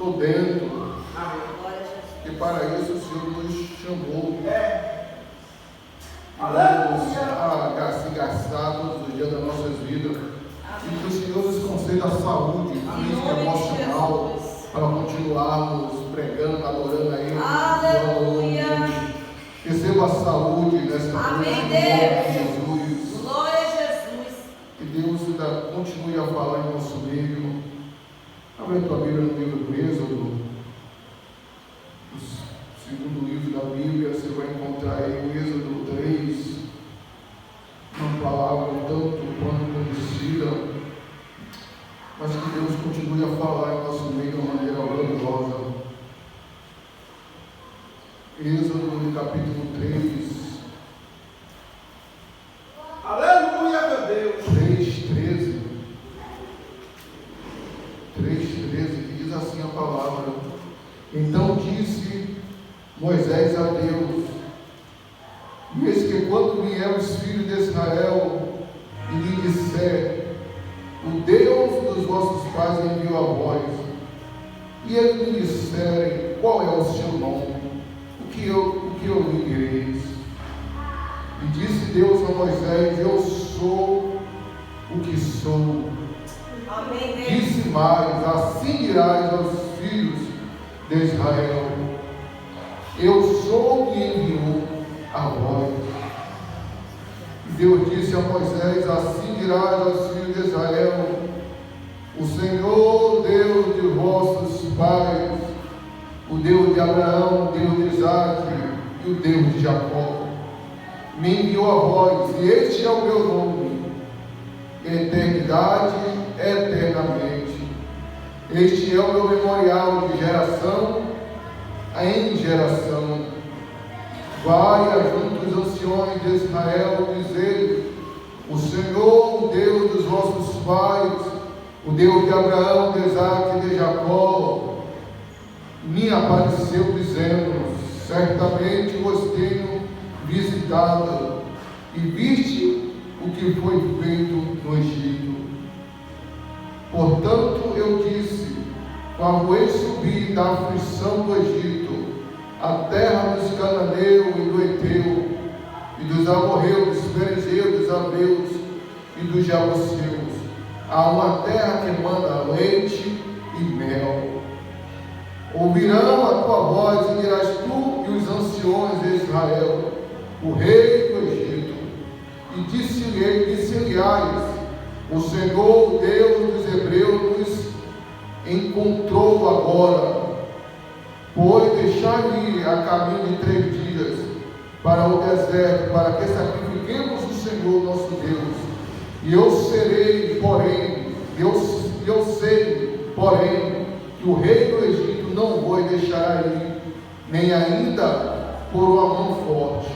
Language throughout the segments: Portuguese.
estou dentro. E para isso o Senhor nos chamou. A se gastar todos os dias das nossas vidas. E que o Senhor nos conceda a saúde física e emocional para continuarmos pregando, adorando a Ele. Aleluia. Receba a saúde nesta noite, em nome de Jesus. Glória a Jesus. Que Deus ainda continue a falar em nosso meio. Abre a tua Bíblia no livro do Êxodo, o segundo livro da Bíblia. Você vai encontrar aí o Êxodo 3, uma palavra tanto quanto conhecida, mas que Deus continue a falar em nosso meio de uma maneira gloriosa. Êxodo no capítulo 3. Aleluia, meu Deus. 3:13. 3:13, que diz assim a palavra: Então disse Moisés a Deus: eis que quando vier os filhos de Israel e lhe disser, o Deus dos vossos pais enviou a vós, e eles lhe disserem, qual é o seu nome? O que eu lhe direis? E disse Deus a Moisés: eu sou o que sou. Amém. Disse mais: assim dirás aos filhos de Israel: eu sou que enviou a vós. E Deus disse a Moisés: assim dirás aos filhos de Israel: o Senhor, Deus de vossos pais, o Deus de Abraão, o Deus de Isaque e o Deus de Jacó, me enviou a vós, e este é o meu nome, eternidade, eternamente. Este é o meu memorial de geração em geração. Vai junto os anciões de Israel dizer: o Senhor, o Deus dos vossos pais, o Deus de Abraão, de Isaque e de Jacó, me apareceu dizendo: certamente vos tenho visitado e viste o que foi feito no Egito. Portanto eu disse: far-vos subir da aflição do Egito, a terra dos cananeus e do Eteu, e dos amorreus, dos perizeus, dos aveus e dos jebuseus, a uma terra que manda leite e mel. Ouvirão a tua voz e dirás tu e os anciões de Israel, o rei do Egito, e disse-lhes: o Senhor, o Deus dos hebreus, nos encontrou agora, pois deixai-me a caminho de 3 dias para o deserto, para que sacrifiquemos o Senhor nosso Deus. E eu sei, porém, que o rei do Egito não vos deixará ir, nem ainda por uma mão forte,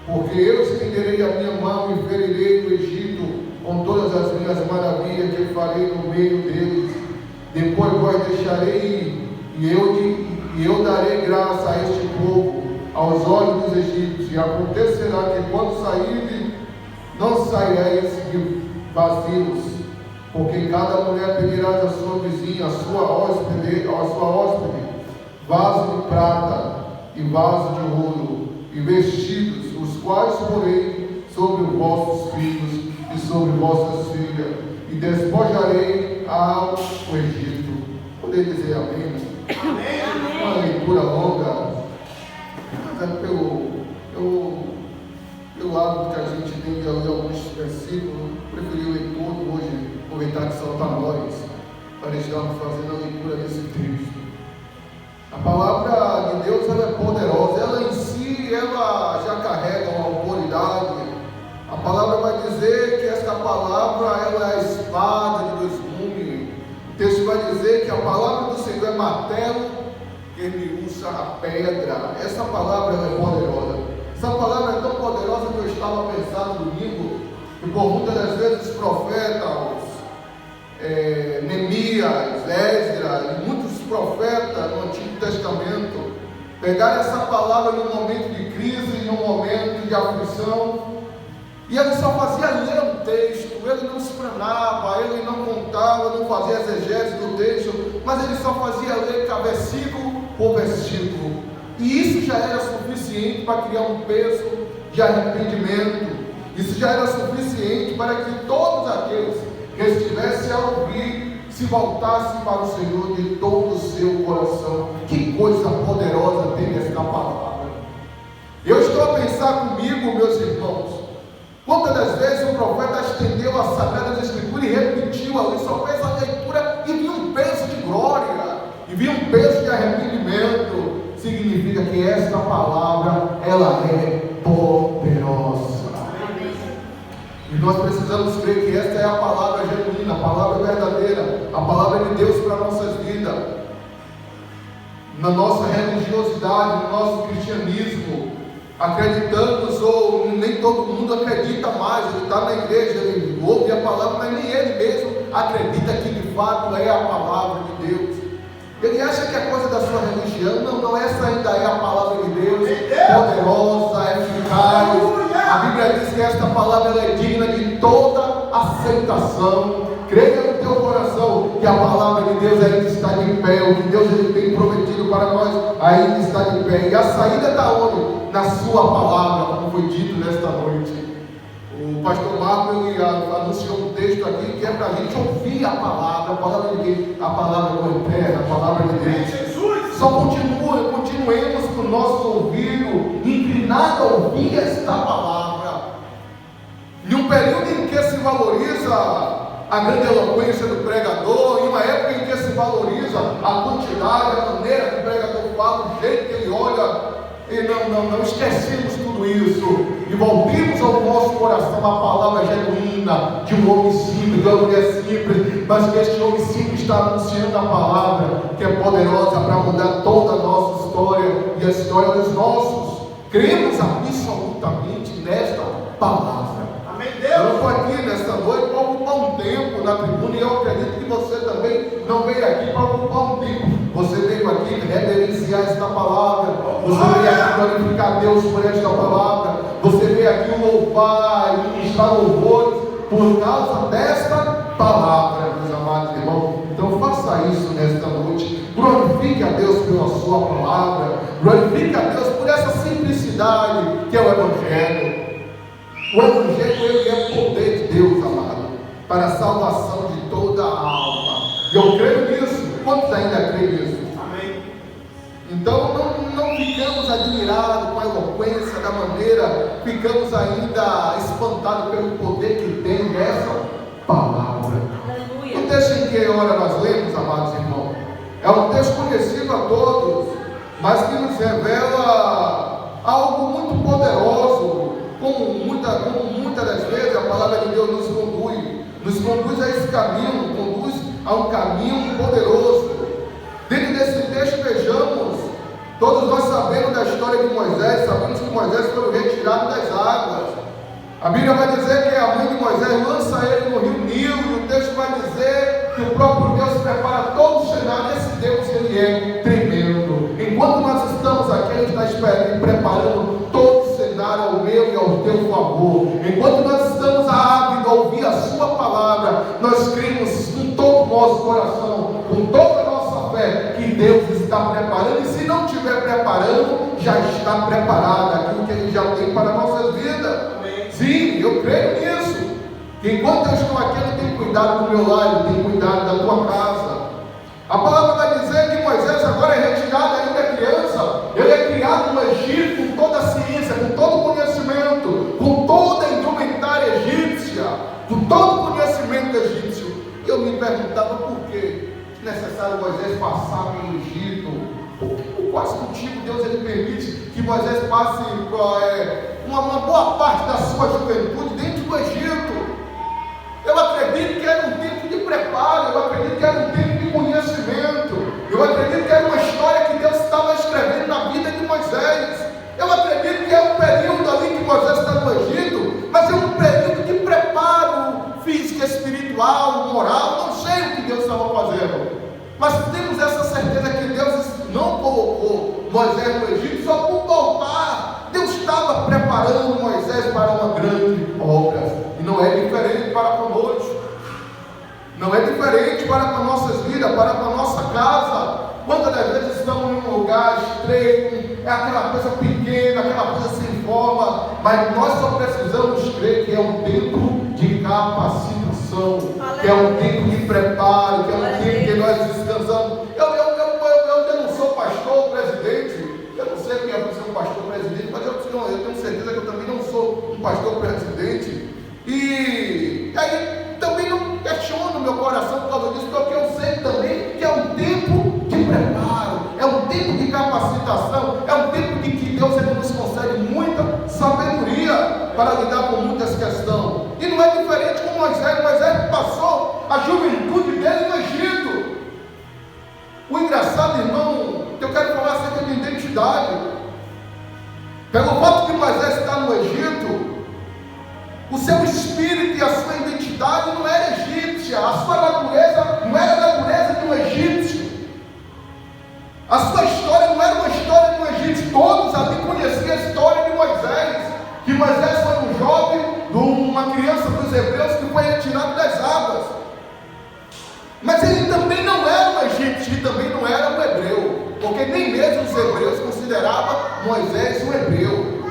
porque eu estenderei a minha mão e ferirei o Egito com todas as minhas maravilhas que farei no meio deles. Depois vos deixarei ir, e eu darei graça a este povo aos olhos dos egípcios, e acontecerá que quando saírem, não saireis vazios, porque cada mulher pedirá da sua vizinha, a sua hóspede, vaso de prata e vaso de ouro, e vestidos, os quais porei sobre os vossos filhos e sobre vossas filhas, e despojarei ao Egito. Poder dizer amém? Amém. Uma leitura longa, mas é pelo hábito que a gente tem de ler alguns versículos, preferi ler todo hoje, aproveitar que são nós, para estarmos fazendo a leitura desse texto. A palavra de Deus, ela é poderosa, ela em si, ela já carrega uma autoridade. A palavra vai dizer que esta palavra, ela é a espada de 2 gumes. O texto vai dizer que a palavra do Senhor é martelo que me usa a pedra. Essa palavra, ela é poderosa. Essa palavra é tão poderosa que eu estava pensando domingo, que por muitas das vezes os profetas, Neemias, Esdras e muitos profetas no Antigo Testamento pegaram essa palavra num momento de crise, num momento de aflição, e ele só fazia ler o texto, ele não explanava, ele não contava, não fazia exegese do texto, mas ele só fazia ler, versículo por versículo. E isso já era suficiente para criar um peso de arrependimento. Isso já era suficiente para que todos aqueles que estivessem a ouvir se voltassem para o Senhor de todo o seu coração. Que coisa poderosa tem esta palavra. Eu estou a pensar comigo, meus irmãos, quantas das vezes o profeta estendeu as Sagradas Escrituras e repetiu ali, só fez a leitura e viu um peso de glória, e viu um peso de arrependimento. Significa que esta palavra, ela é poderosa. E nós precisamos crer que esta é a palavra genuína, a palavra verdadeira, a palavra de Deus para nossas vidas. Na nossa religiosidade, no nosso cristianismo, acreditamos, ou nem todo mundo acredita mais, ele está na igreja, ele ouve a palavra, mas nem ele mesmo acredita que de fato é a palavra de Deus. Ele acha que é coisa da sua religião. Não, essa ainda é a palavra de Deus, poderosa, eficaz. A Bíblia diz que esta palavra ela é digna de toda aceitação. Creia no teu coração que a palavra de Deus ainda está de pé. O que Deus ele tem prometido para nós ainda está de pé. E a saída está onde? Na sua palavra, como foi dito nesta noite. O pastor Marco ele anunciou um texto aqui que é para a gente ouvir a palavra de Deus, a palavra eterna, a palavra de Deus. Só continuemos com o nosso ouvido inclinado a ouvir esta palavra. Em um período em que se valoriza a grande eloquência do pregador, em uma época em que se valoriza a quantidade, a maneira que o pregador fala, o jeito que ele olha, e não esquecemos tudo isso e voltemos ao nosso coração a palavra genuína de um homem simples, de uma mulher simples, mas que este homem simples está anunciando a palavra que é poderosa para mudar toda a nossa história e a história dos nossos. Cremos absolutamente nesta palavra. Amém, Eu Deus. estou aqui nesta noite para ocupar um tempo na tribuna, e eu acredito que você também não veio aqui para ocupar um tempo. Você veio aqui reverenciar esta palavra, você veio aqui glorificar Deus por esta palavra, você veio aqui louvar e ministrar louvores por causa desta palavra, meus amados irmãos. Então faça isso nesta noite, glorifique a Deus pela sua palavra, glorifique a Deus por essa simplicidade que é o Evangelho. O Evangelho ele é poder de Deus, amado, para a salvação de toda a alma. E eu creio nisso. Quantos ainda creem nisso? Amém. Então não ficamos admirados com a eloquência da maneira, ficamos ainda espantados pelo poder que tem nessa palavra. Aleluia. O texto em que hora nós lemos, amados irmãos, é um texto conhecido a todos, mas que nos revela algo muito poderoso. Como muitas das vezes a palavra de Deus nos conduz a esse caminho, conduz a um caminho poderoso. Dentro desse texto, vejamos, todos nós sabemos da história de Moisés, sabemos que Moisés foi retirado das águas. A Bíblia vai dizer que a mãe de Moisés lança ele no rio Nilo, e o texto vai dizer que o próprio Deus prepara todo o cenário. Esse Deus ele é tremendo. Enquanto nós estamos aqui, ele está esperando, preparando todo o cenário ao meu e ao teu favor. Enquanto nós estamos ávidos a ouvir a sua palavra, nós cremos com todo o nosso coração, com toda a nossa fé, que Deus está preparando, e se não estiver preparando, já está preparado aquilo que ele já tem para a nossa vida. Sim, eu creio nisso. Que enquanto eu estou aqui, ele tem cuidado do meu lar, ele tem cuidado da tua casa. A palavra vai dizer que Moisés agora é retirado ainda criança. Ele é criado no Egito com toda a ciência, com todo o conhecimento, com toda a indumentária egípcia, com todo o conhecimento egípcio. E eu me perguntava por que é necessário Moisés passar pelo Egito. Quais motivos Deus ele permite que Moisés passe uma boa parte da sua juventude dentro do Egito? Eu acredito que era um tempo de preparo, eu acredito que era um tempo de conhecimento, eu acredito que era uma história que Deus estava escrevendo na vida de Moisés. Eu acredito que é um período ali que Moisés está no Egito, mas é um período de preparo físico, espiritual, moral, não sei o que Deus estava fazendo, mas temos essa certeza que Deus não colocou Moisés no Egito só por voltar. Deus estava preparando Moisés para uma grande obra. E não é diferente para conosco. Não é diferente para com nossas vidas, para com a nossa casa. Quantas das vezes mas nós só precisamos crer que é um tempo de capacitação, que é um tempo de preparo, que é um tempo que nós descansamos. Eu não sou pastor, presidente, eu não sei quem é ser um pastor presidente, mas eu tenho certeza que eu também não sou um pastor presidente, e aí também não questiono meu coração por causa disso, porque eu sei também que é um tempo de preparo, é um tempo de capacitação, é um tempo de que Deus ele nos concede muita sabedoria para lidar com muitas questões. E não é diferente com Moisés. Moisés passou a juventude dele no Egito. O engraçado, irmão, que eu quero falar acerca de identidade, pelo fato de Moisés estar no Egito, o seu espírito e a sua identidade não era egípcia, a sua natureza não era a natureza de um egípcio, a sua história não era uma história de um egípcio. Todos ali conheciam a história de Moisés, que Moisés foi um jovem, uma criança dos hebreus que foi retirado das águas, mas ele também não era um egípcio e também não era um hebreu, porque nem mesmo os hebreus consideravam Moisés um hebreu,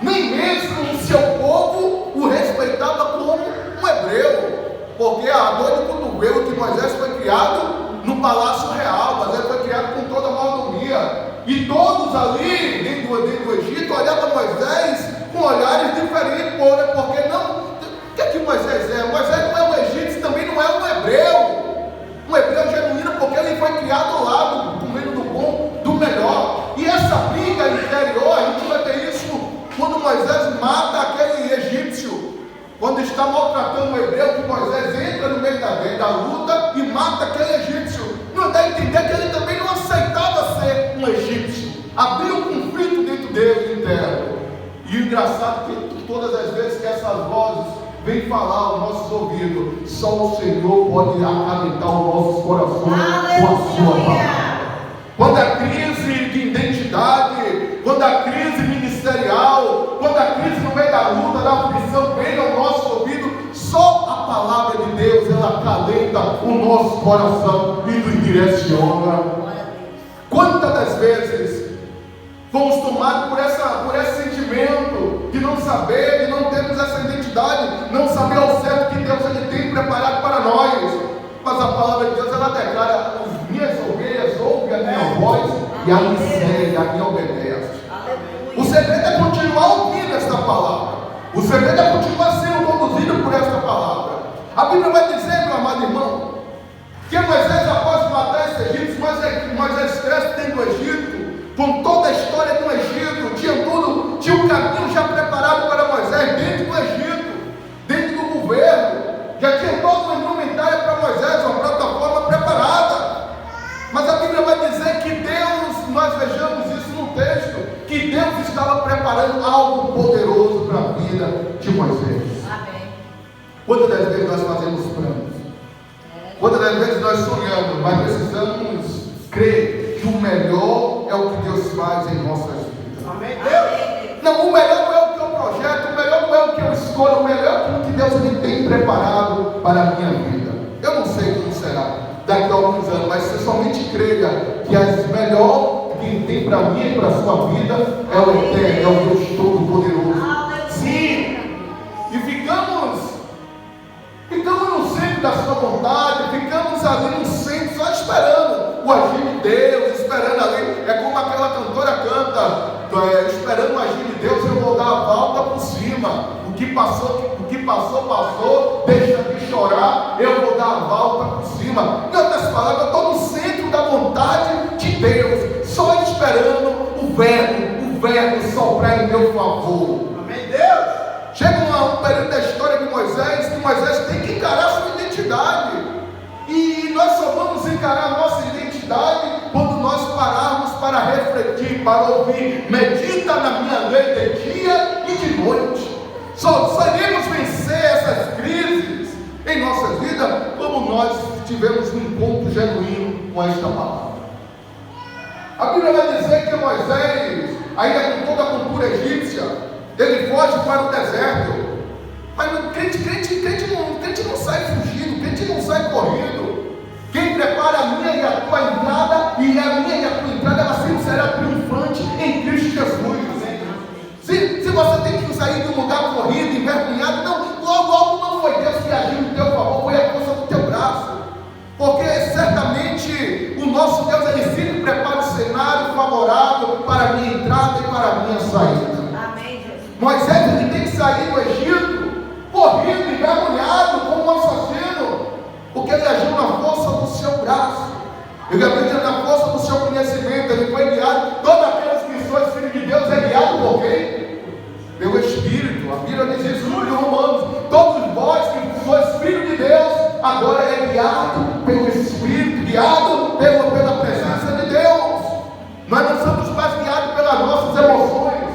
nem mesmo o seu povo o respeitava como um hebreu, porque a dor de cotovelo que Moisés foi criado no palácio real, mas ele foi criado com toda a mordomia, e todos ali dentro do Egito olhavam Moisés com olhares diferentes, porque não, o que Moisés é? Moisés não é um egípcio, também não é um hebreu genuíno, porque ele foi criado lá, comendo do bom, do melhor. E essa briga interior, a gente vai ter isso quando Moisés mata aquele egípcio, quando está maltratando o hebreu, que Moisés entra no meio da luta e mata aquele egípcio. Não dá a entender que ele também não aceitava ser um egípcio, abriu um conflito dentro dele interno. E o engraçado é que todas as vezes que essas vozes vêm falar aos nossos ouvidos, só o Senhor pode acalentar os nossos corações com a sua palavra. Quando a crise de identidade, quando a crise ministerial, quando a crise no meio da luta, da aflição vem ao nosso ouvido, só a palavra de Deus ela acalenta o nosso coração e nos direciona. Quantas das vezes fomos tomados por esse sentimento de não saber, de não termos essa identidade, não saber ao certo que Deus ele tem preparado para nós. Mas a palavra de Deus ela declara: as minhas ovelhas ouvem a minha voz e a me seguem, a me obedecem. O segredo é continuar ouvindo esta palavra. O segredo é continuar sendo conduzido por esta palavra. A Bíblia vai dizer, meu amado irmão, que Moisés, após matar esse egípcio, Moisés cresce dentro do Egito, com toda a história do Egito, tinha um caminho já preparado para Moisés dentro do Egito, dentro do governo, já tinha toda uma indumentária para Moisés, uma plataforma preparada. Mas a Bíblia vai dizer que Deus, nós vejamos isso no texto, que Deus estava preparando algo poderoso para a vida de Moisés. Amém. Quantas das vezes nós fazemos planos? Quantas das vezes nós sonhamos, mas precisamos crer que o melhor é o que Deus faz em nossas vidas. Amém, Deus. Não, o melhor não é o que eu projeto, o melhor não é o que eu escolho, o melhor é aquilo que Deus ele tem preparado para a minha vida. Eu não sei como será daqui a alguns anos, mas se somente creia que as melhor que tem para mim e para a sua vida é o eterno, é o Deus Todo-Poderoso. Sim, e ficamos no centro da sua vontade, ficamos ali no centro, só esperando o agir de Deus, esperando ali, é como aquela cantora canta, esperando o agir de Deus, eu vou dar a volta por cima, o que passou, deixa de chorar, eu vou dar a volta por cima. Em outras palavras, eu estou no centro da vontade de Deus, só esperando o verbo soprar em meu favor. Amém, Deus. Chega um período da história de Moisés, que Moisés tem que encarar a sua identidade. E nós só vamos encarar a nossa identidade quando nós pararmos para refletir, para ouvir. Medita na minha lei de dia e de noite. Só iremos vencer essas crises em nossas vidas como nós tivemos um encontro genuíno com esta palavra. A Bíblia vai dizer que Moisés, ainda com toda a cultura egípcia, ele foge para o deserto. Mas crente não sai fugindo, crente não sai correndo. Quem prepara a minha e a tua entrada, e a minha e a tua entrada, ela sempre será triunfante em Cristo Jesus. Se você tem que sair minha saída. Amém, Jesus. Moisés, ele tem que sair do Egito, correndo, envergonhado, como um assassino, porque ele agiu na força do seu braço, ele agiu na força do seu conhecimento, ele foi guiado. Todos aqueles que são filhos de Deus é guiado por quem? Pelo Espírito. A Bíblia diz isso em Romanos: todos vós que sois filhos de Deus, agora é guiado pelo Espírito, guiado pela presença de Deus. Nós não somos mais guiados pelas nossas emoções,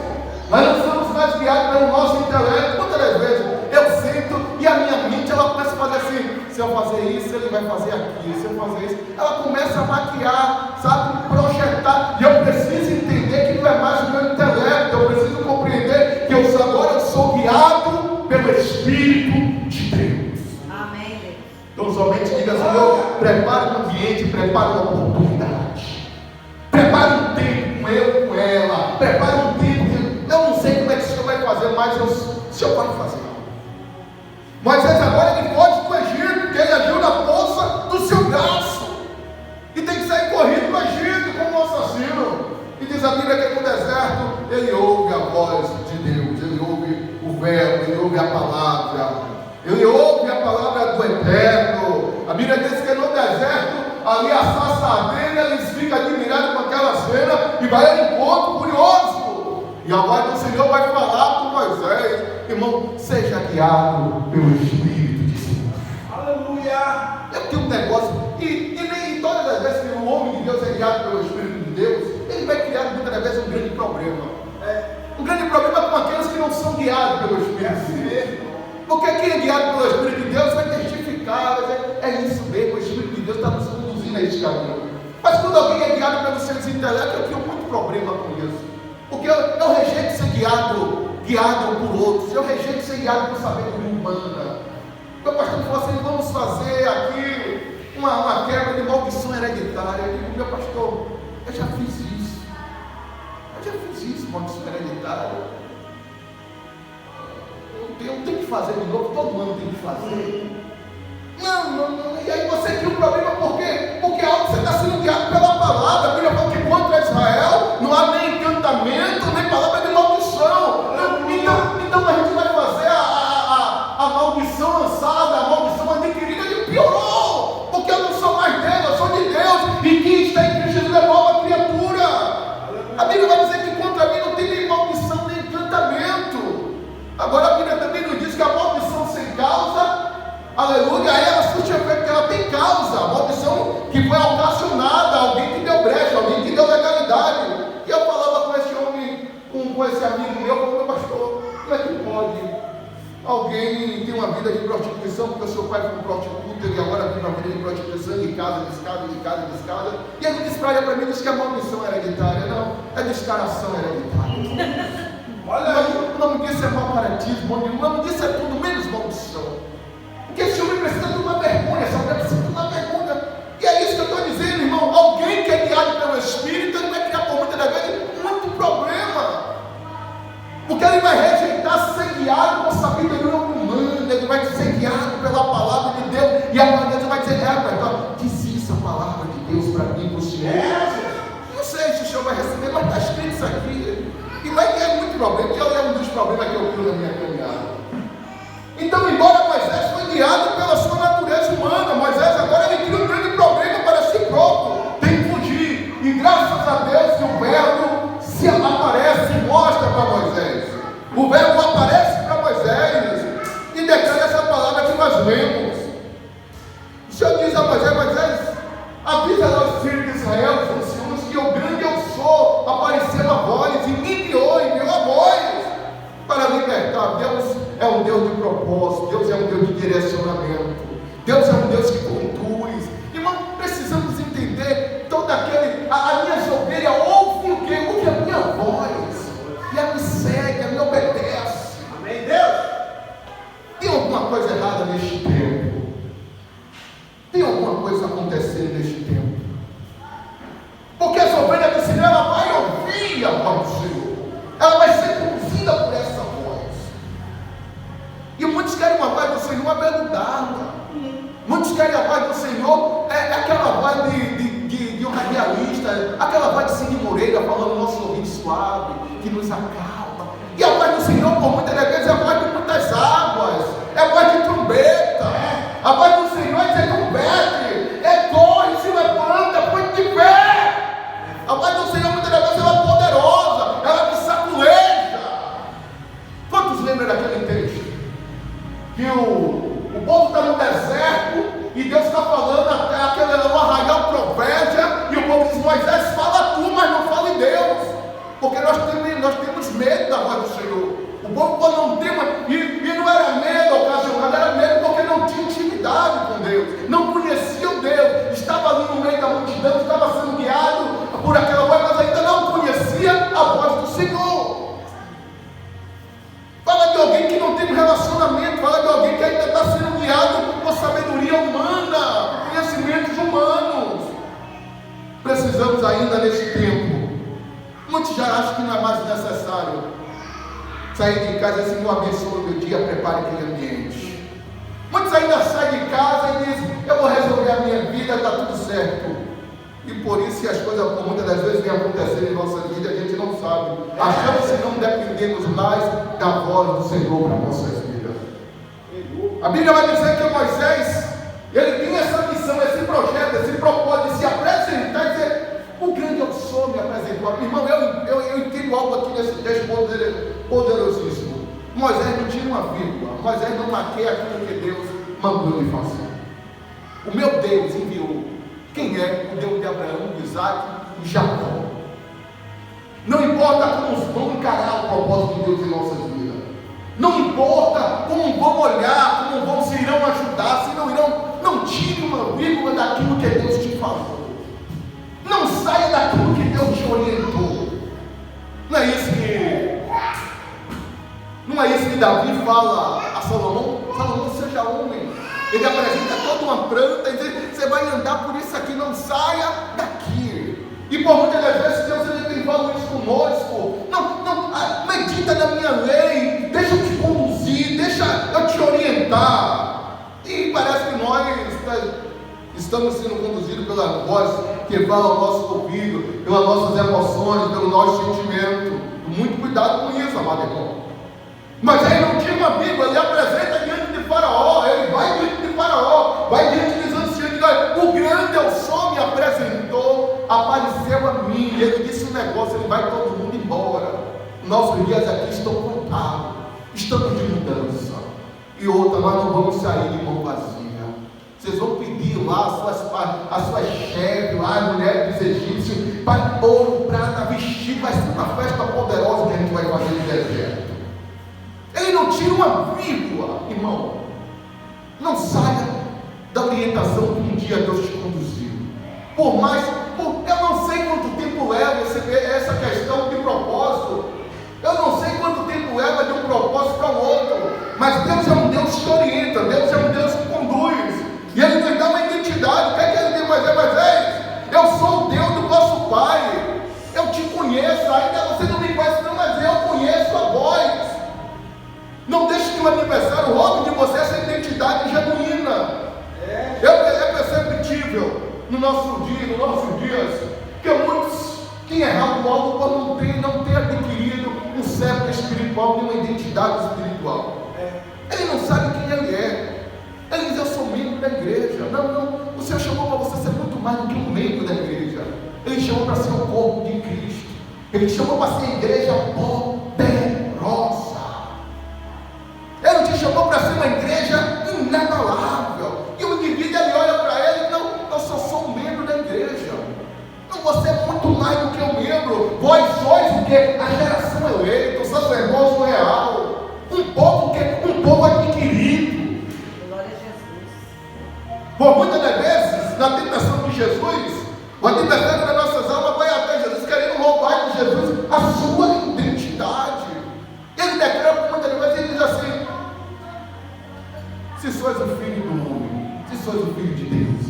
nós não somos mais guiados pelo nosso intelecto. Quantas vezes eu sinto e a minha mente ela começa a fazer assim: se eu fazer isso, ele vai fazer aquilo, se eu fazer isso, ela começa a maquiar, sabe, projetar. E eu preciso entender que não é mais o meu intelecto, eu preciso compreender que agora eu sou guiado pelo Espírito de Deus. Amém, Deus. Então somente diga: Senhor, prepare um ambiente, prepare uma oportunidade, prepare um tempo com eu, com ela, prepare um tempo. Eu não sei como é que o Senhor vai fazer, mas o Senhor pode fazer. Moisés agora ele foge do Egito, porque ele agiu na força do seu braço, e tem que sair correndo do Egito como um assassino. E diz a Bíblia que no deserto ele ouve a voz de Deus, ele ouve o verbo, ele ouve a palavra, ele ouve a palavra do Eterno. A Bíblia diz que no deserto, ali a sarça ardendo, eles ficam admirados com aquela cena e vai ao encontro curioso. E a voz do Senhor vai falar com Moisés: irmão, seja guiado pelo Espírito de Deus. Aleluia. Eu tenho um negócio, e nem todas as vezes que o homem de Deus é guiado pelo Espírito de Deus, ele vai criar muitas vezes um grande problema. Um grande problema com aqueles que não são guiados pelo Espírito de Deus. Porque quem é guiado pelo Espírito de Deus vai testificar, vai dizer: é isso mesmo, o Espírito de Deus está nos conduzindo a esse caminho. Mas quando alguém é guiado pelos seus intelectos, eu tenho muito problema com isso. Porque eu rejeito ser guiado por outros, eu rejeito ser guiado por sabedoria humana. Meu pastor falou assim: vamos fazer aqui uma quebra de maldição hereditária. Eu digo: meu pastor, eu já fiz isso. Maldição hereditária. Eu tenho que fazer de novo, todo mundo tem que fazer. Não. E aí você cria um problema, por quê? Porque algo você está sendo guiado pela palavra. A Bíblia fala que contra Israel não há nem encantamento, nem palavra de maldição. Então a gente vai fazer a maldição lançada, a maldição adquirida, e piorou. Porque eu não sou mais dele, eu sou de Deus. E quem está em Cristo Jesus é nova criatura. A Bíblia vai dizer que contra mim não tem nem maldição, nem encantamento. Agora a Bíblia também nos diz que a maldição sem causa, aleluia, aí ela surte efeito, que ela tem causa. A maldição que foi ocasionada, alguém que deu brecha, alguém que deu legalidade. E eu falava com esse homem, com esse amigo meu, falei: meu pastor, como é que pode alguém ter uma vida de prostituição, porque o seu pai foi um prostituto, ele agora vive uma vida de prostituição, de casa, de escada. E ele disse para mim, diz que a maldição é hereditária. Não, é descaração hereditária. Olha, o nome disso é malcaratismo, o nome disso é tudo menos maldição. Porque esse homem precisa de uma vergonha, essa mulher precisa de uma vergonha. E é isso que eu estou dizendo, irmão. Alguém que é guiado pelo Espírito, ele vai criar por muitas das vezes muito problema. Porque ele vai rejeitar ser guiado por sabedoria humana, ele vai ser guiado pela palavra de Deus. E a palavra de Deus vai dizer: diz isso, a palavra de Deus para mim, para o Senhor. Não sei se o Senhor vai receber, mas está escrito isso aqui. E vai ter muito problema, que é um dos problemas que eu vi na minha caminhada. Então, embora Moisés foi guiado pela sua natureza humana, Moisés agora ele cria um grande problema para si próprio. Tem que fugir. E graças a Deus que o verbo se aparece e mostra para Moisés. O verbo aparece para Moisés e declara essa palavra que nós lemos. O Senhor diz a Moisés: avisa aos filhos de Israel, os anciãos, que o grande eu sou apareceu a voz e me enviou a voz para libertar. Deus é um Deus de propósito, Deus é um Deus de direcionamento, Deus é um Deus que conduz. Irmão, precisamos entender todo aquele, a minha ovelha ouve o quê? Ouve a minha voz, e ela me segue, ela me obedece. Amém, Deus? Tem alguma coisa errada neste tempo? Tem alguma coisa acontecendo neste tempo? Porque as ovelhas do Senhor, ela vai ouvir a voz do Senhor, ela vai ser conduzida por essa voz. E muitos querem uma voz do Senhor abeludada. Muitos querem a voz do Senhor, aquela voz de um radialista, aquela voz de Cid Moreira falando no nosso ouvido suave, que nos acalma. E a voz do Senhor, por muitas vezes, é a voz de muitas águas, é a voz de trombeta. A voz do Senhor é converte, corre, se levanta, põe de pé. A voz do Senhor, muitas vezes, ela é poderosa, ela te saculeja. Quantos lembram daquele texto? Que o povo está no deserto e Deus está falando até aquele arraial provédia, e o povo diz: Moisés, fala tu, mas não fale Deus, porque nós temos medo da voz do Senhor. O povo, quando não tem e não era medo ocasionado, era medo porque não tinha intimidade com Deus, não conhecia o Deus, estava ali no meio da multidão, estava sendo guiado por aquela voz, mas ainda não conhecia a voz do Senhor. Fala de alguém que não tem um relacionamento, fala de alguém que ainda está sendo guiado por sabedoria humana, conhecimentos humanos. Precisamos ainda nesse tempo. Muitos já acham que não é mais necessário sair de casa e dizer: Senhor, abençoe o meu dia, prepare aquele ambiente. Muitos ainda saem de casa e dizem: eu vou resolver a minha vida, está tudo certo. E por isso que as coisas, por muitas das vezes, vêm acontecendo em nossa vida, a gente não sabe. Achamos que não dependemos mais da voz do Senhor para nossas vidas. A Bíblia vai dizer que Moisés, ele tinha essa missão, esse projeto, esse propósito de se apresentar e dizer: o grande eu sou, me apresentou. Irmão, eu entendo algo aqui nesse texto poderosíssimo. Moisés não tira uma vírgula, Moisés não maqueia aquilo que Deus mandou ele fazer. O meu Deus enviou. Quem é? O Deus de Abraão, de Isaac e Jacó. Não importa como vão encarar o propósito de Deus em nossas vidas, não importa como vão olhar, como vão, se irão ajudar, se não irão, não tire uma vírgula daquilo que Deus te falou. Não saia daquilo que Deus te orientou. Não é isso que Davi fala a Salomão? Salomão, seja homem. Ele apresenta toda uma planta e diz: você vai andar por isso aqui, não saia daqui. E por muitas das vezes Deus ele tem falado isso conosco. Não, medita na minha lei, deixa eu te conduzir, deixa eu te orientar. E parece que nós estamos sendo conduzidos pela voz que fala ao nosso ouvido, pelas nossas emoções, pelo nosso sentimento. Muito cuidado com isso, amado irmão. Mas aí não tinha uma Bíblia, ele apresenta diante de Faraó, ele vai diante de Faraó, vai diante dos anciãos, o grande eu sou me apresentou, apareceu a mim, e ele disse um negócio: ele vai todo mundo embora. Nossos dias aqui estão contados, estamos de mudança. E outra, nós não vamos sair de mão vazia. Vocês vão pedir lá as suas chefes, lá as mulheres dos egípcios, para ouro, prata, vestido, vai ser uma festa poderosa que a gente vai fazer no deserto. Ele não tira uma vírgula, irmão. Não saia da orientação que um dia Deus te conduziu. Eu não sei quanto tempo leva essa questão de propósito. Eu não sei quanto tempo leva de um propósito para o outro. Mas Deus é um Deus que orienta, Deus é um Deus que conduz. E Ele nos dá uma identidade. O que é que Ele tem mais? Eu sou o Deus do vosso Pai. Eu te conheço, ainda você não me conhece não, mas eu conheço a voz. Não deixe que o adversário roube de você essa identidade genuína. É perceptível no nosso dia, nos nossos dias, que muitos têm errado algo por não ter adquirido um cérebro espiritual e uma identidade espiritual. Ele não sabe quem ele é. Ele diz: eu sou membro da igreja. Não, o Senhor chamou para você ser muito mais do que um membro da igreja. Ele chamou para ser o corpo de Cristo. Ele chamou para ser a igreja poderosa. Ele te chamou para ser uma igreja inabalável. E o indivíduo, ele olha para ele: não, eu só sou um membro da igreja. Não, você é muito mais do que um membro. Vós sois o que? A geração eleita, os sacerdócio real. Um povo adquirido. Glória a Jesus. Por muitas das vezes, na tentação de Jesus, o adversário das nossas almas vai até Jesus querendo roubar de Jesus a sua identidade. Ele declara por muitas vezes, ele diz assim: se sois o filho do homem, se sois o filho de Deus.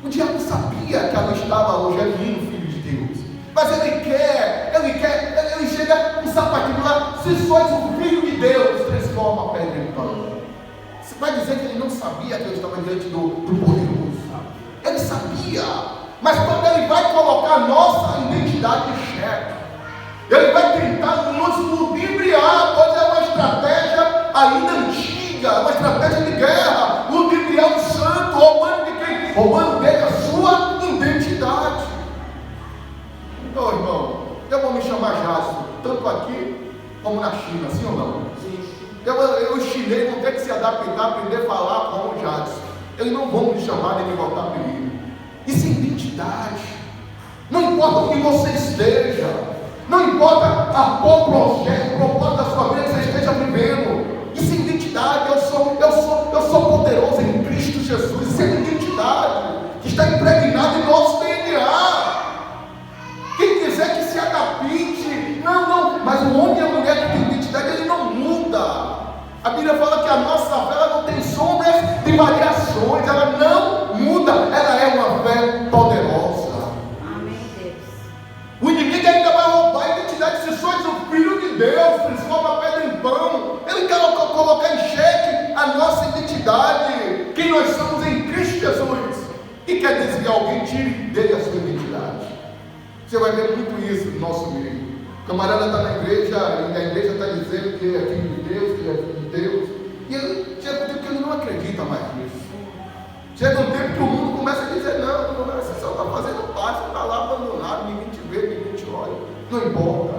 O diabo sabia que ali estava o genuíno filho de Deus, mas ele chega com um sapatinho lá: se sois o filho de Deus, transforma a pedra em pão. Você vai dizer que ele não sabia que ele estava diante do poderoso? Ele sabia, mas quando ele vai colocar a nossa identidade em xeque, roubando dele a sua identidade. Então, irmão, eu vou me chamar Jason, tanto aqui como na China, sim ou não? Sim. Os chineses vão ter que se adaptar, aprender a falar como Jason. Eles não vão me chamar nem me botar apelido. Isso é identidade. Não importa o que você esteja, não importa a qual projeto, propósito da sua vida que você esteja vivendo. Isso é identidade. Eu sou poderoso em Cristo Jesus. Isso é identidade que está impregnada em nosso DNA. Quem quiser que se adapte, não, mas o homem e a mulher que tem identidade, ele não muda. A Bíblia fala que a nossa fé ela não tem sombras de variações, ela não muda, ela é uma fé poderosa. Amém, Deus. O inimigo ainda vai roubar a identidade. Se sois o Filho de Deus, transforma a pedra em pão. Ele quer colocar em xeque a nossa identidade, quem nós somos em Cristo Jesus. E quer desviar alguém, tire dele a sua identidade. Você vai ver muito isso no nosso meio. O camarada está na igreja, e a igreja está dizendo que é filho de Deus, que é filho de Deus. E ele chega um tempo que ele não acredita mais nisso. Chega um tempo que o mundo começa a dizer, não, você só está fazendo parte, está lá abandonado, ninguém te vê, ninguém te olha. Não importa.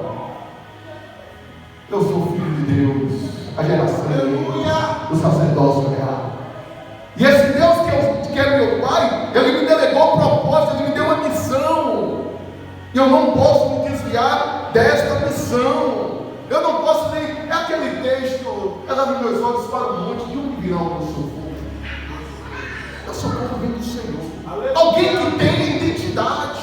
Eu sou filho de Deus, a geração do sacerdócio real. E esse Deus que é meu Pai, Ele me delegou um propósito, Ele me deu uma missão. E eu não posso me desviar desta missão. Eu não posso nem. É aquele texto, ela abre meus olhos para o monte, de onde virá o meu socorro? Eu socorro vem do Senhor. Alguém que tem identidade,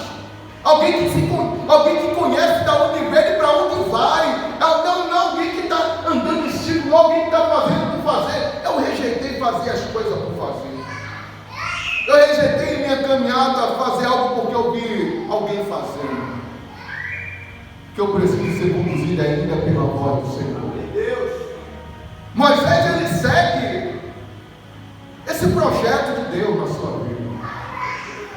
alguém que conhece de onde vem e para onde vai. Não alguém que está andando em círculo, alguém que está fazendo por fazer. Eu rejeitei fazer as coisas por fazer. Eu rejeitei em minha caminhada fazer algo porque eu vi alguém fazendo. Que eu preciso ser conduzido ainda pela voz do Senhor. Moisés, ele segue esse projeto de Deus na sua vida.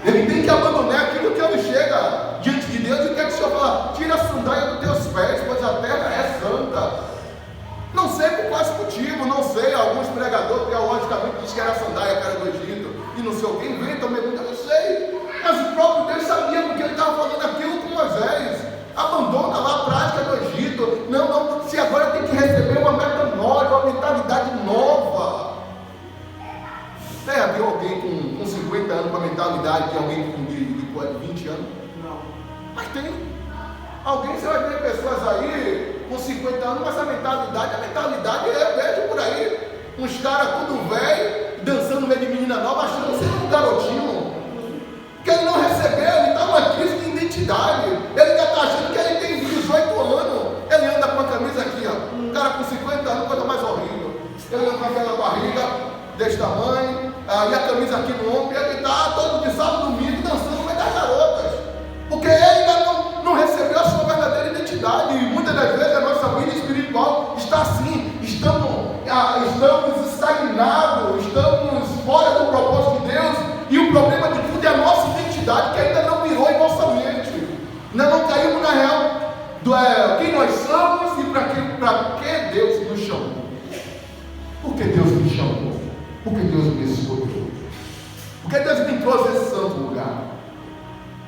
Ele tem que abandonar aquilo que ele chega diante de Deus e quer que o Senhor fale, tira a sandália dos teus pés, pois a terra é santa. Não sei por quais motivos, não sei, alguns pregadores teologicamente dizem que era a sandália que era do Egito, e não sei o que, inventam, eu não sei. Mas o próprio Deus sabia porque ele estava falando aquilo com Moisés. Abandona lá a prática do Egito. Não, se agora tem que receber uma metanoia, uma mentalidade nova. Já viu alguém com 50 anos com a mentalidade de alguém com de 20 anos? Não. Mas tem. Alguém, você vai ver pessoas aí com 50 anos, mas a mentalidade eu vejo por aí. Uns caras tudo velho, dançando no meio de menina nova, achando que você é um garotinho. Porque ele não recebeu, ele está numa crise de identidade. Ele ainda está achando que ele tem 18 anos. Ele anda com a camisa aqui, ó. Um cara com 50 anos, coisa mais horrível. Ele anda com aquela barriga desse tamanho, e a camisa aqui no ombro, e ele está todo de sábado e domingo dançando no meio das garotas. Porque ele ainda não recebeu a sua verdadeira identidade. E muitas das vezes a nossa vida espiritual está assim. Estamos estagnados, estamos fora do propósito de Deus. E o problema de tudo é a nossa identidade, que ainda não virou em nossa mente. Ainda não caímos na real quem nós somos e para que Deus nos chamou. Por que Deus me chamou? Por que Deus me escolheu? Por que Deus me trouxe a esse santo lugar?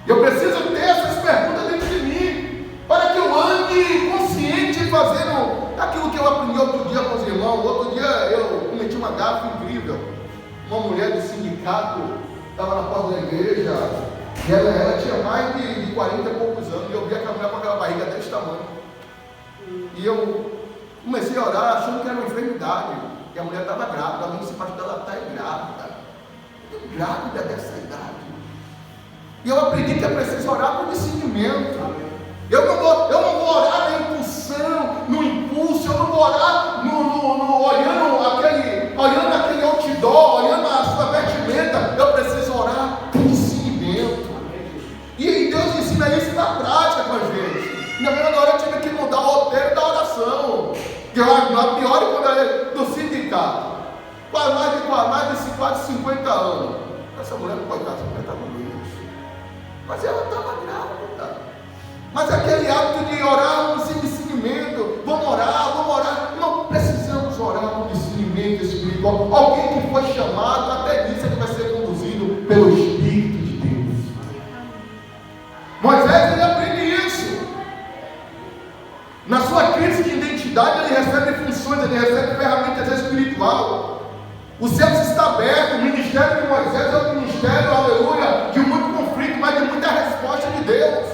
Eu preciso ter essas perguntas dentro de mim, para que eu ande consciente fazendo aquilo que eu aprendi outro dia com os irmãos. Outro dia eu cometi uma gafe incrível. Uma mulher do sindicato estava na porta da igreja, e ela tinha mais de 40 e poucos anos, e eu vi aquela mulher com aquela barriga desse tamanho. E eu comecei a orar achando que era uma enfermidade, e a mulher estava grávida. Alguém disse, pastor, ela está grávida dessa idade. E eu aprendi que é preciso orar por discernimento. Eu não vou orar na impulsão, no impulso. Eu não vou orar olhando aquele outdoor, olhando a sua vestimenta. Eu preciso orar por discernimento. E Deus ensina isso na prática com a gente. Na mesma hora eu tive que mudar o roteiro da oração. Que a pior é quando é do sindicato. Mais de quase 50 anos. Essa mulher não pode estar 50 anos. Mas ela estava grávida. Mas aquele hábito de orar sem discernimento, vamos orar. Não precisamos orar com discernimento espiritual. Alguém que foi chamado, até nisso ele vai ser conduzido pelo Espírito. Moisés, ele aprende isso. Na sua crise de identidade, ele recebe funções, ele recebe ferramentas espirituais. O céu está aberto. O ministério de Moisés é um ministério, aleluia, de muito conflito, mas de muita resposta de Deus.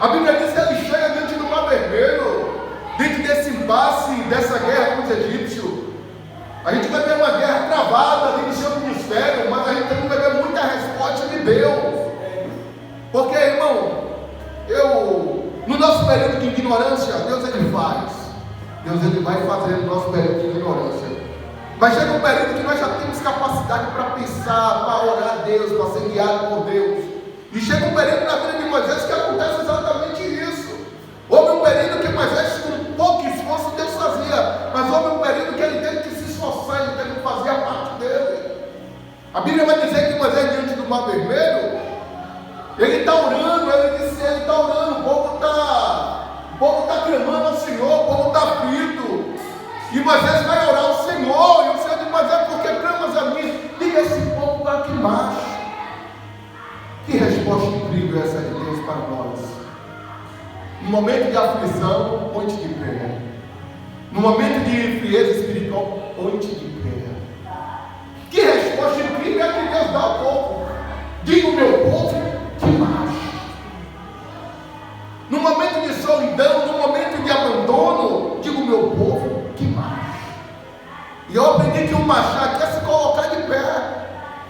A Bíblia diz que ele chega diante do Mar Vermelho, dentro desse impasse, dessa guerra com os egípcios. A gente vai ver uma guerra travada dentro do seu ministério, mas a gente também vai ver muita resposta de Deus. Porque, irmão, no nosso período de ignorância, Deus ele faz. Deus ele vai fazer no nosso período de ignorância. Mas chega um período que nós já temos capacidade para pensar, para orar a Deus, para ser guiado por Deus. E chega um período na vida de Moisés que acontece exatamente isso. Houve um período que Moisés, com pouco esforço, Deus fazia. Mas houve um período que ele teve que se esforçar, ele teve que fazer a parte dele. A Bíblia vai dizer que Moisés, diante do Mar Vermelho, ele está orando, ele está orando, o povo está clamando ao Senhor, o povo está aflito. E Moisés vai orar ao Senhor, e o Senhor diz: Moisés, por que clamas a mim? Diga esse povo para que marche. Que resposta incrível essa de Deus para nós. No momento de aflição, ponte de pé. No momento de frieza espiritual, ponte de pé. Que resposta incrível é que Deus dá ao povo. Diga o meu povo que marche. No momento de solidão, no momento de abandono, diga o meu povo que marche. E eu aprendi que o marchar aqui é se colocar de pé.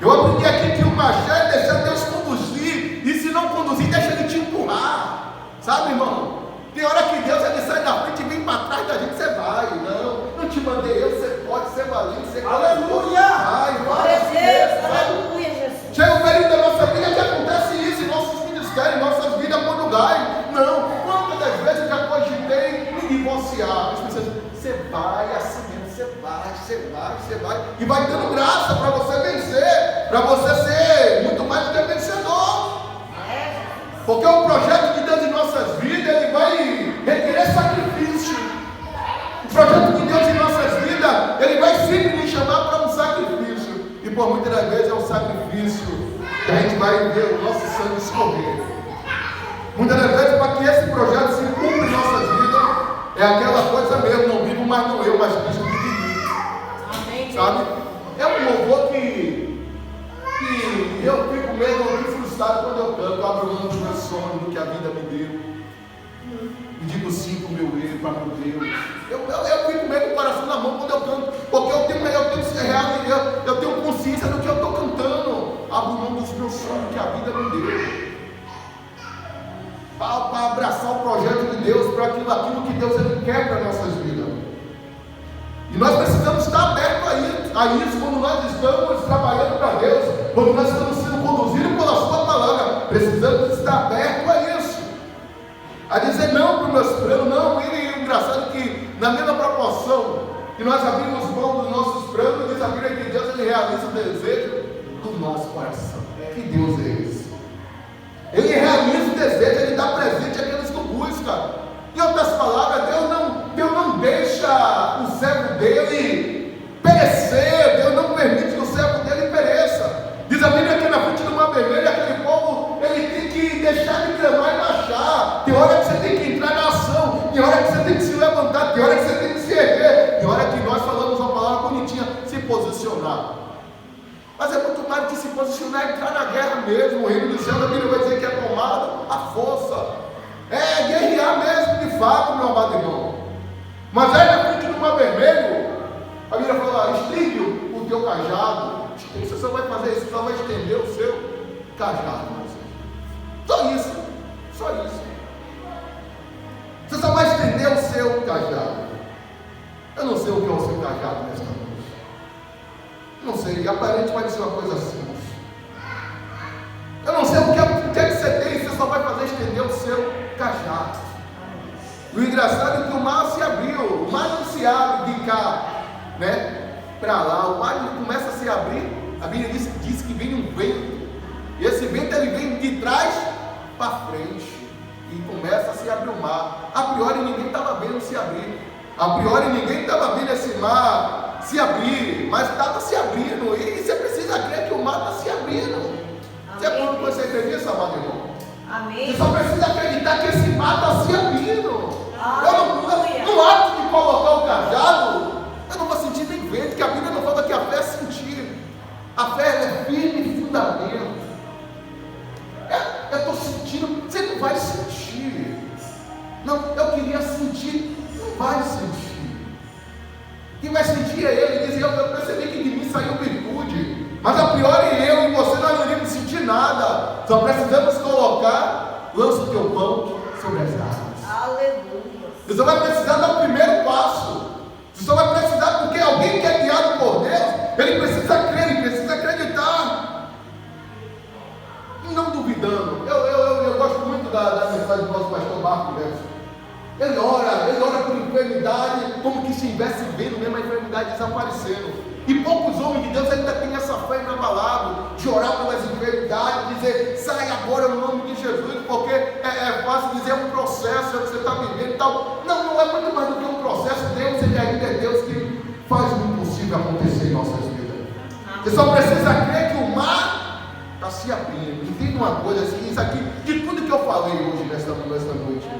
Eu aprendi aqui que o marchar é deixar Deus conduzir. E se não conduzir, deixa Ele te empurrar. Sabe, irmão? Tem hora que Deus ele sai da frente e vem para trás da gente, você vai. Não te mandei eu, você pode ser valente, você pode. Aleluia! Glória a Deus, aleluia, Jesus. Chega um período da nossa vida que acontece isso em nossos ministérios, em nossas vidas conjugais. Não, quantas das vezes eu já cogitei me divorciar? As pessoas dizem: você vai assim mesmo, você vai. E vai dando graça para você vencer, para você ser muito mais do que vencedor. Porque o projeto de Deus em nossas vidas, ele vai requerer sacrifício. O projeto de Deus em nossas vidas, ele vai sempre nos chamar para um sacrifício. E por muitas das vezes é um sacrifício que a gente vai ver o nosso sangue escorrer. Muitas das vezes, para que esse projeto se cumpra em nossas vidas, é aquela coisa mesmo: não vivo mais não eu, mas Cristo vive em mim. Amém. Sabe? É um louvor que eu fico meio frustrado quando eu canto. Eu abro mão do meu sonho, do que a vida me deu. E digo sim para o meu erro, para meu Deus. Eu fico meio com o coração na mão quando eu canto, porque eu tenho consciência do que eu estou cantando. Abro mão dos meus sonhos, que a vida me deu, para abraçar o projeto de Deus, para aquilo que Deus ele quer para nossas vidas. E nós precisamos estar abertos a isso quando nós estamos trabalhando para Deus, quando nós estamos sendo conduzidos pela Sua palavra. Precisamos estar abertos a isso, a dizer não para os meus planos. Não, e engraçado que na mesma proporção que nós abrimos mão dos nossos planos, diz a Bíblia que Deus ele realiza o desejo do nosso coração. Que Deus é esse? Ele realiza o desejo, ele dá presente àqueles que o buscam. Em outras palavras, Deus não deixa o servo dele perecer. Deus não permite que o servo dele pereça. Diz a Bíblia que na frente do Mar Vermelho, aquele povo, ele tem que deixar de clamar e marchar. Tem hora que você tem que entrar na ação, tem hora que você tem que se levantar, tem hora que você tem que se erguer, tem hora que nós falamos uma palavra bonitinha: se posicionar. Mas é muito mais do que se posicionar, é entrar na guerra mesmo. O reino do céu, a Bíblia vai dizer que é tomada a força. É guerrear mesmo, de fato, meu amado irmão. Mas aí na frente do Mar Vermelho, a Bíblia fala: estende o teu cajado. Você só vai fazer isso, só vai estender o seu cajado. Só isso. Você só vai estender o seu cajado. Eu não sei o que é o seu cajado nesta noite. Não sei, e aparente vai ser uma coisa simples. Eu não sei o que é que você tem, você só vai fazer estender o seu cajado. O engraçado é que o mar se abriu. O mar não se abre de cá, para lá. O mar começa a se abrir. A Bíblia diz que vem um vento. E esse vento ele vem de trás para frente. E começa a se abrir o mar. A priori ninguém estava vendo se abrir. A priori ninguém estava vendo esse mar se abrir. Mas estava se abrindo. E você precisa crer que o mar está se abrindo. Você pode você entender isso, amado irmão? Amém. Você só precisa acreditar que esse mar está se abrindo. Aleluia. No ato de colocar o cajado, eu não vou sentir nem vento, porque a Bíblia não fala que a fé é sentir. A fé é firme fundamento. Eu estou sentindo, você não vai sentir. Não, eu queria sentir, não vai sentir. Quem vai sentir é ele. Ele diz, eu percebi que de mim saiu virtude, mas a priori eu e você nós não iríamos sentir nada. Só precisamos colocar, lança o teu pão sobre as águas. Aleluia. Você só vai precisar dar o primeiro passo. Você só vai precisar, porque alguém que é guiado por Deus, ele precisa crer, ele precisa acreditar. E não duvidando. Eu gosto muito da mensagem do nosso pastor Marco Nelson. Ele ora por enfermidade, como que se estivesse vendo mesmo a enfermidade desaparecendo. E poucos homens de Deus ainda têm essa fé inabalável de orar pelas enfermidades, dizer, sai agora no nome de Jesus, porque é fácil dizer, é um processo, é o que você está vivendo e tal. Não é muito mais do que um processo. Deus, ele ainda é Deus que faz o impossível acontecer em nossas vidas. Você só precisa crer que o mar está se abrindo. Entenda uma coisa assim, isso aqui, de tudo que eu falei hoje nesta noite.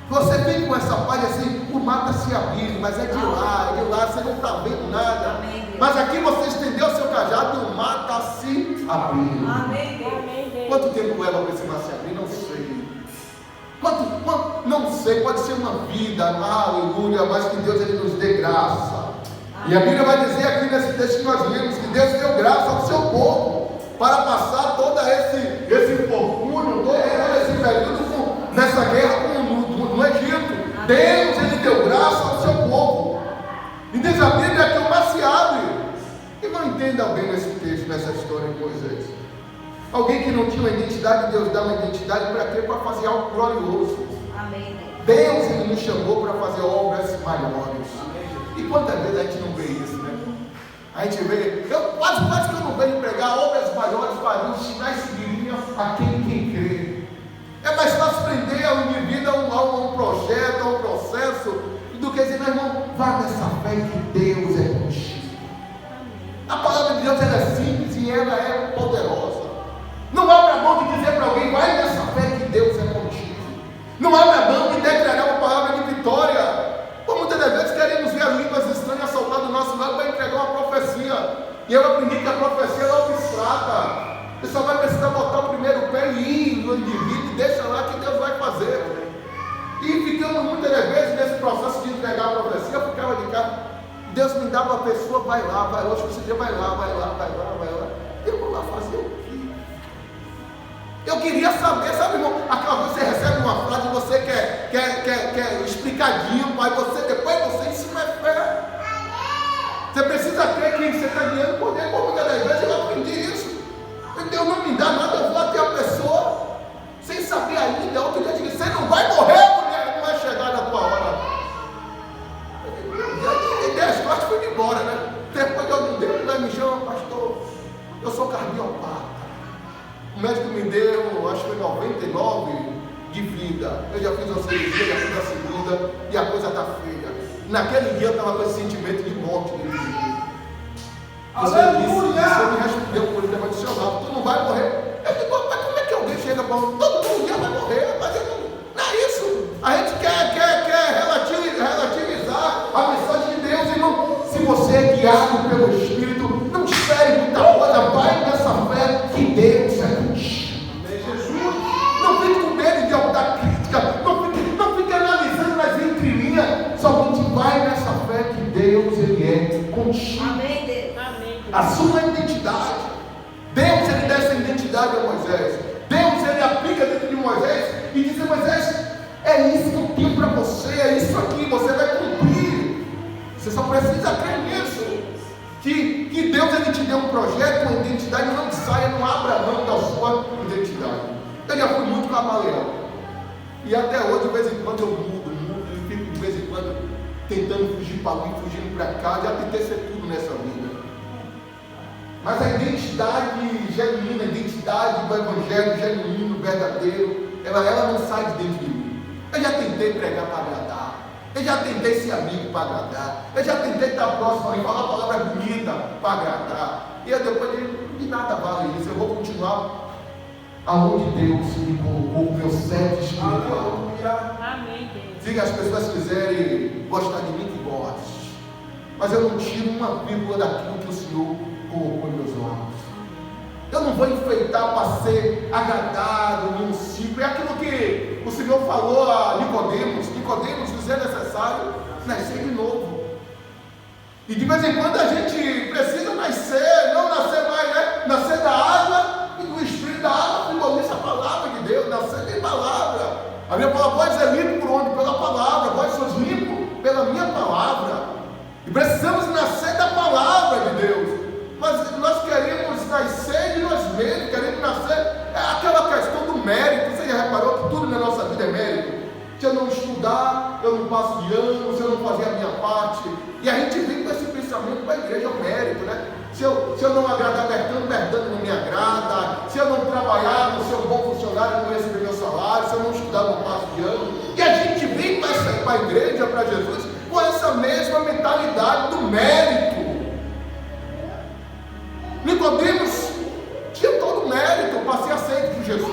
Você vem com essa paz assim, o mar está se abrindo, mas é de lá, você não está vendo nada. Amém. Mas aqui você estendeu o seu cajado e o mar está se abrindo. Amém. Amém. Quanto tempo leva para esse mar se abrir? Não sei. Quanto? Não sei, pode ser uma vida, aleluia, mas que Deus ele nos dê graça. E a Bíblia vai dizer aqui nesse texto que nós lemos, que Deus deu graça ao seu povo, para passar todo esse infortúnio, todo esse período nessa guerra no Egito. Deus ele deu graça ao seu povo. E diz a Bíblia que o mar se abre. E não entenda alguém nesse texto, nessa história de Moisés. Alguém que não tinha uma identidade, Deus dá uma identidade para quê? Para fazer algo glorioso. Amém. Deus ele nos chamou para fazer obras maiores. E quantas vezes a gente não vê isso, né? A gente vê, quase que eu não venho pregar, obras maiores fariam, sinais seguiriam a quem crê. É mais fácil prender ao indivíduo a um projeto, a um processo, do que dizer, meu irmão, vá nessa fé que Deus é contigo. A palavra de Deus ela é simples e ela é poderosa. Não abra a mão de dizer para alguém, vai nessa fé que Deus é contigo. Não abra a mão de declarar uma palavra de vitória. Por muitas das vezes queremos ver as línguas estranhas soltar do nosso lado para entregar uma profecia. E eu aprendi que a profecia é abstrata. Você só vai precisar botar o primeiro pé e ir no indivíduo e deixa lá que Deus vai fazer. E ficamos muitas das vezes nesse processo de entregar a profecia, eu ficava de casa. Deus me dá uma pessoa, vai lá, hoje você diz, vai lá. Eu vou lá fazer o quê? Eu queria saber, sabe, irmão? Aquela vez você recebe uma frase, você quer explicadinho, mas depois você ensina a fé. Você precisa crer que você está ganhando poder, como muitas das vezes eu aprendi isso. Deus não me dá nada, eu vou até a pessoa, sem saber ainda, outro dia eu digo, você não vai morrer, mulher, não vai chegar na tua hora. E 10 costas foi embora, né? Depois de algum tempo, ele me chama, pastor, eu sou cardiopata. O médico me deu, acho que foi 99 de vida. Eu já fiz a cirurgia, já fiz a segunda, e a coisa está feia. Naquele dia eu estava com esse sentimento de morte dentro de mim. Você me respondeu por ele emocional, tu não vai morrer. Eu digo, mas como é que alguém chega para todo mundo dia vai morrer? Mas não é isso. A gente quer relativizar a mensagem de Deus, irmão. Se você é guiado pelo Espírito, não espere muita coisa, vai nessa fé que Deus é contigo. Jesus, não fique com medo de alguma crítica, não fique analisando nas entrelinhas, somente vai nessa fé que Deus ele é contigo. Amém, Deus. A sua identidade. Deus ele dá essa identidade a Moisés. Deus ele aplica dentro de Moisés e diz: Moisés, é isso que eu tenho para você, é isso aqui, você vai cumprir. Você só precisa crer nisso. Que Deus ele te deu um projeto, uma identidade, não saia, não abra mão da sua identidade. Eu já fui muito camaleão. E até hoje, de vez em quando, eu mudo e fico de vez em quando tentando fugir para ali, fugindo para cá. Já tentei ser tudo nessa vida. Mas a identidade genuína, a identidade do Evangelho genuíno, verdadeiro, ela não sai de dentro de mim. Eu já tentei pregar para agradar. Eu já tentei ser amigo para agradar. Eu já tentei estar próximo e falar palavra bonita para agradar. E eu depois de nada vale isso. Eu vou continuar aonde Deus me colocou o meu sede espiritual. Aleluia. Amém, Deus. Se as pessoas quiserem gostar de mim, que goste. Mas eu não tiro uma vírgula daquilo que o Senhor colocou em meus olhos. Eu não vou enfeitar para ser agradado num ciclo. É aquilo que o Senhor falou a Nicodemos. Nicodemos, nos é necessário nascer de novo. E de vez em quando a gente precisa nascer, não nascer mais, né? Nascer da água e do Espírito. Da água simboliza a palavra de Deus, nascer de palavra. A minha palavra pode ser limpo por onde? Pela palavra. Pode ser limpo pela minha palavra. E precisamos nascer da palavra de Deus. Mas nós queremos nascer de nós mesmos, queremos nascer. É aquela questão do mérito. Você já reparou que tudo na nossa vida é mérito? Se eu não estudar, eu não passo de ano, se eu não fazer a minha parte. E a gente vem com esse pensamento para a igreja, é o mérito, né? Se eu não agradar Bertano não me agrada. Se eu não trabalhar, não ser um bom funcionário, não receber meu salário. Se eu não estudar, não passo de ano. E a gente vem para a igreja, para Jesus, com essa mesma mentalidade do mérito. Nicodemos tinha todo o mérito para ser aceito por Jesus.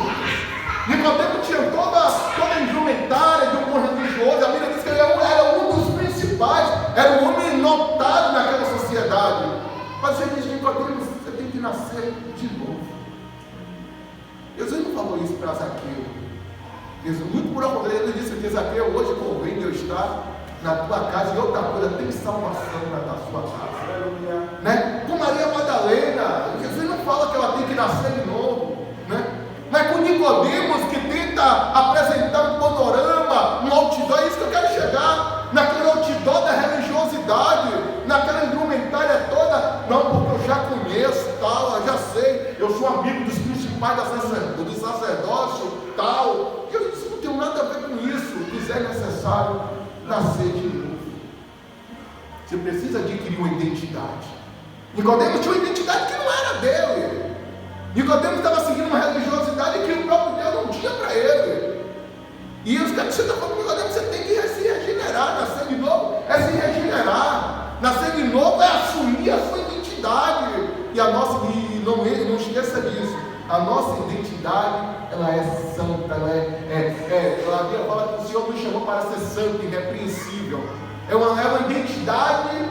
Nicodemos tinha toda a indumentária de um bom religioso. A Bíblia diz que ele era um dos principais, era um homem notado naquela sociedade. Mas ele diz: Nicodemos, você tem que nascer de novo. Jesus não falou isso para Zaqueu. Jesus, muito por ao contrário, ele disse que Zaqueu, hoje convém eu estar na tua casa, e outra coisa, tem salvação na sua casa. Né? Com Maria Madalena, Jesus não fala que ela tem que nascer de novo, né? Mas com Nicodemos, que tenta apresentar um panorama, um outdoor, é isso que eu quero chegar, naquele outdoor da religiosidade, naquela indumentária toda. Não, porque eu já conheço, tal, eu já sei, eu sou amigo dos principais do sacerdócio, tal. Eu disse: não tenho nada a ver com isso. Isso é necessário nascer de novo. Você precisa adquirir uma identidade. Nicodemos tinha uma identidade que não era dele. Nicodemos estava seguindo uma religiosidade que o próprio Deus não tinha para ele. E os caras estão falando: Nicodemos, você tem que se regenerar. Nascer de novo é se regenerar. Nascer de novo é assumir a sua identidade. E a nossa, não esqueça disso, a nossa identidade, ela é santa, a Bíblia fala que o Senhor nos chamou para ser santo, irrepreensível. É uma identidade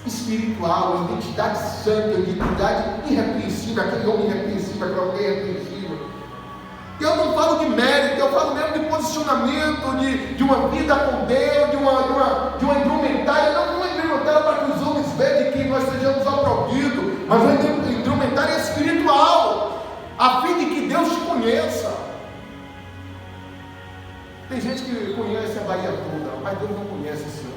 espiritual, uma identidade santa, uma identidade irrepreensível, aquele homem irrepreensível, aquela mulher irrepreensível. Eu não falo de mérito, eu falo mesmo de posicionamento, de uma vida com Deus, de uma indumentária, não uma indumentária para que os homens vejam que nós sejamos apropriados, mas uma indumentária espiritual, a fim de que Deus te conheça. Tem gente que conhece a Bahia toda, mas Deus não conhece esse ano.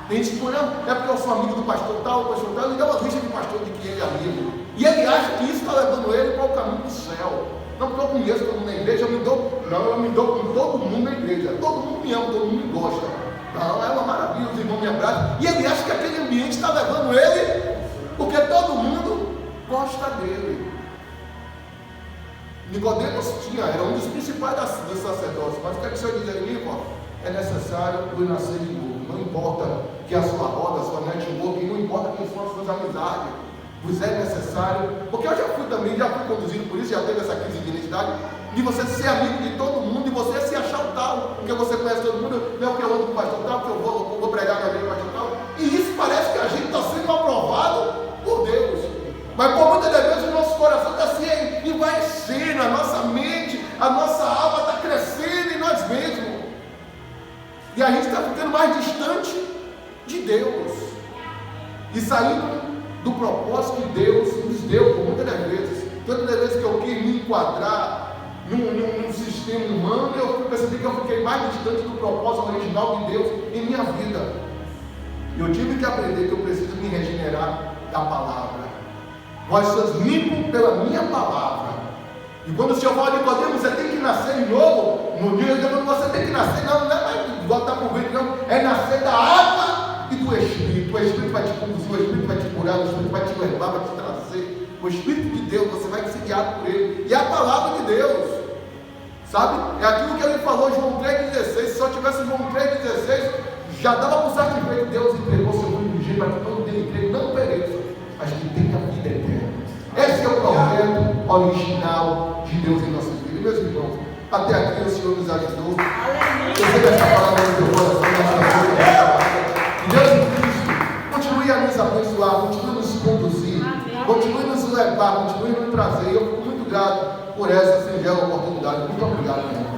Tem gente que conhece, é porque eu sou amigo do pastor tal, ele dá uma lista de pastor de que ele é amigo. E ele acha que isso está levando ele para o caminho do céu. Não, porque eu conheço todo mundo na igreja, eu me dou com todo mundo na igreja. Todo mundo me ama, todo mundo me gosta. Não, é uma maravilha, os irmãos me abraçam. E ele acha que aquele ambiente está levando ele, porque todo mundo gosta dele. Nicodemos era um dos principais dos sacerdócios, mas o que é que o Senhor diz ali, irmão? É necessário eu nascer de novo. Não importa que a sua roda, a sua network, não importa quem são as suas amizades, pois é necessário, porque eu já fui conduzido por isso, já teve essa crise de identidade, de você ser amigo de todo mundo e você se achar o tal, porque você conhece todo mundo, não é o que eu ando com o pastor tal, que eu vou pregar na igreja do pastor tal, e isso parece que a gente está sendo aprovado por Deus. Mas por muitas das vezes o nosso coração está se envaecendo, a nossa mente, a nossa alma está crescendo em nós mesmos. E a gente está ficando mais distante de Deus. E saindo do propósito que Deus nos deu, por muitas das vezes. Todas as vezes que eu quis me enquadrar num sistema humano, eu percebi que eu fiquei mais distante do propósito original de Deus em minha vida. E eu tive que aprender que eu preciso me regenerar da palavra. Nós somos limpos pela minha palavra. E quando o Senhor fala de Nicodemos, você tem que nascer de novo. No dia de Deus, você tem que nascer, não é mais botar por vento, não. É nascer da água e do Espírito. O Espírito vai te conduzir, o Espírito vai te curar, o Espírito vai te levar, vai te trazer. O Espírito de Deus, você vai ser guiado por Ele. E a palavra de Deus, sabe? É aquilo que Ele falou em João 3,16. Se só tivesse João 3,16, já dava para o sacrifício. Deus entregou seu filho de para que todo dele creia, não pereça, mas que tenha vida eterna. Esse é o projeto original vindo me trazer. E eu fico muito grato por essa singela oportunidade. Muito obrigado, meu irmão.